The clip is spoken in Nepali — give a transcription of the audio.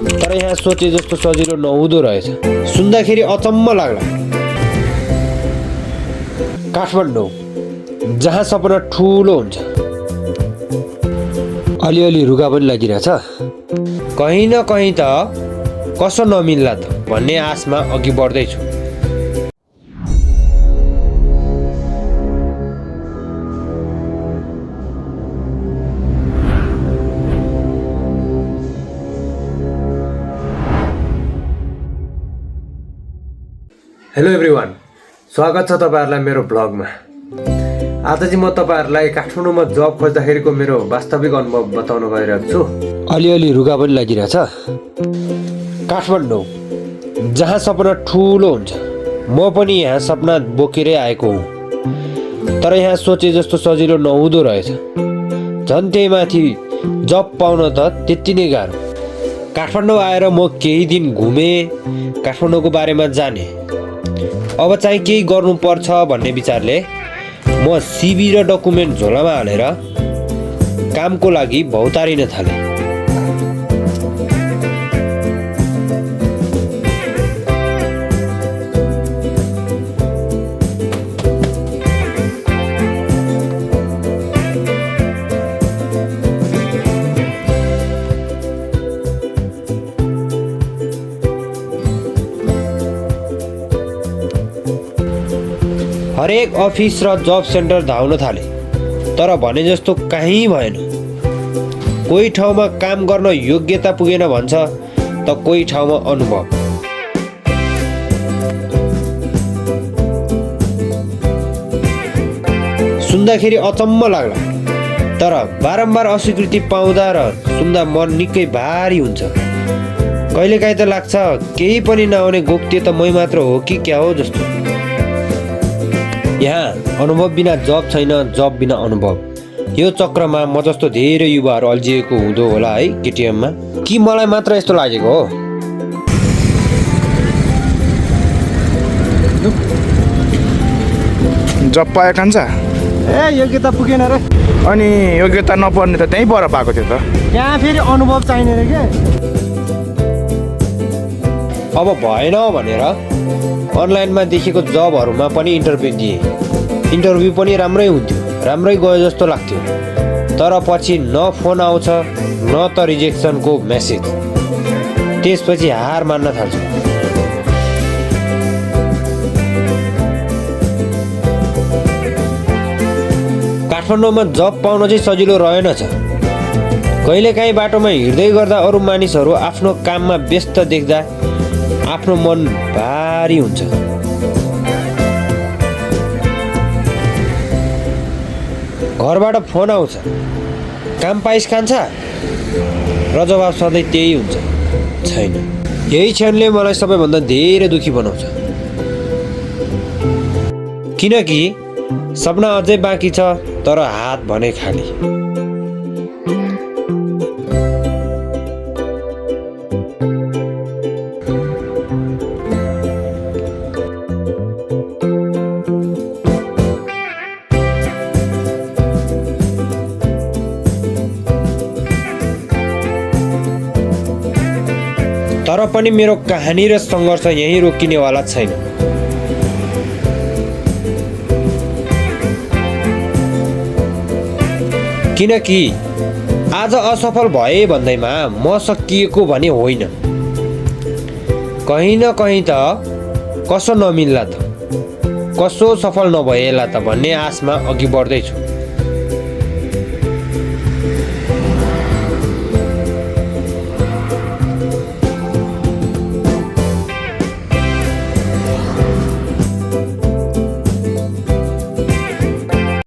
तर यहाँ सोचे जस्तो सजिलो नहुँदो रहेछ। सुन्दाखेरि अचम्म लाग्ला। काठमाडौँ, जहाँ सपना ठुलो हुन्छ, अलिअलि रुगा पनि लागिरहेछ। कहीँ न कहीँ त कसो नमिल्ला त भन्ने आशमा अघि बढ्दैछु। हेलो एभ्रिवान, स्वागत छ तपाईहरुलाई मेरो ब्लगमा। आज चाहिँ म तपाईहरुलाई काठमाडौँमा जब खोज्दाखेरिको मेरो वास्तविक अनुभव बताउन गइरहेको छु। अलिअलि रुगा पनि लागिरहेछ। काठमाडौँ, जहाँ सपना ठुलो हुन्छ, म पनि यहाँ सपना बोकेरै आएको हुँ। तर यहाँ सोचे जस्तो सजिलो नहुँदो रहेछ। झन् त्यही माथि जब पाउन त त्यति नै गाह्रो। काठमाडौँ आएर म केही दिन घुमेँ, काठमाडौँको बारेमा जाने। अब चाहिँ केही गर्नुपर्छ भन्ने विचारले म सिभी र डकुमेन्ट झोलामा हालेर कामको लागि भौतारिन थालेँ। हरेक अफिस र जब सेन्टर धाउन थाले, तर भने जस्तो कहीँ भएन। कोही ठाउँमा काम गर्न योग्यता पुगेन भन्छ त कोही ठाउँमा अनुभव। सुन्दाखेरि अचम्म लाग्ला, तर बारम्बार अस्वीकृति पाउँदा र सुन्दा मन निकै भारी हुन्छ। कहिलेकाहीँ त लाग्छ केही पनि नआउने गोप्य त मै मात्र हो कि क्या हो जस्तो। यहाँ अनुभव बिना जब छैन, जब बिना अनुभव। यो चक्रमा म जस्तो धेरै युवाहरू अल्झिएको हुँदो होला है केटिएममा। कि मलाई मात्र यस्तो लागेको हो? जब पायो कान्छ योग्यता पुगेन रे। अनि योग्यता नपर्ने त त्यहीँ पर पाएको थियो त। यहाँ फेरि अनुभव चाहिने रे के। अब भएन भनेर अनलाइनमा देखेको जबहरूमा पनि इन्टरभ्यू दिए। इन्टरभ्यू पनि राम्रै हुन्थ्यो, राम्रै गयो जस्तो लाग्थ्यो। तर पछि न फोन आउँछ न त रिजेक्सनको मेसेज। त्यसपछि हार मान्न थाल्छ। काठमाडौँमा जब पाउन चाहिँ सजिलो रहेनछ। कहिलेकाहीँ बाटोमा हिँड्दै गर्दा अरू मानिसहरू आफ्नो काममा व्यस्त देख्दा आफ्नो मन भारी हुन्छ। घरबाट फोन आउँछ, काम पाइस कान्छ, र जवाब सधैँ त्यही हुन्छ, छैन। यही क्षणले मलाई सबैभन्दा धेरै दुखी बनाउँछ। किनकि सपना अझै बाँकी छ, तर हात भने खाली। तर पनि मेरो कहानी र सङ्घर्ष यहीँ रोकिनेवाला छैन। किनकि आज असफल भए भन्दैमा म सकिएको भने होइन। कहीँ न कहीँ त कसो नमिल्ला त, कसो सफल नभएला त भन्ने आशमा अघि बढ्दैछु।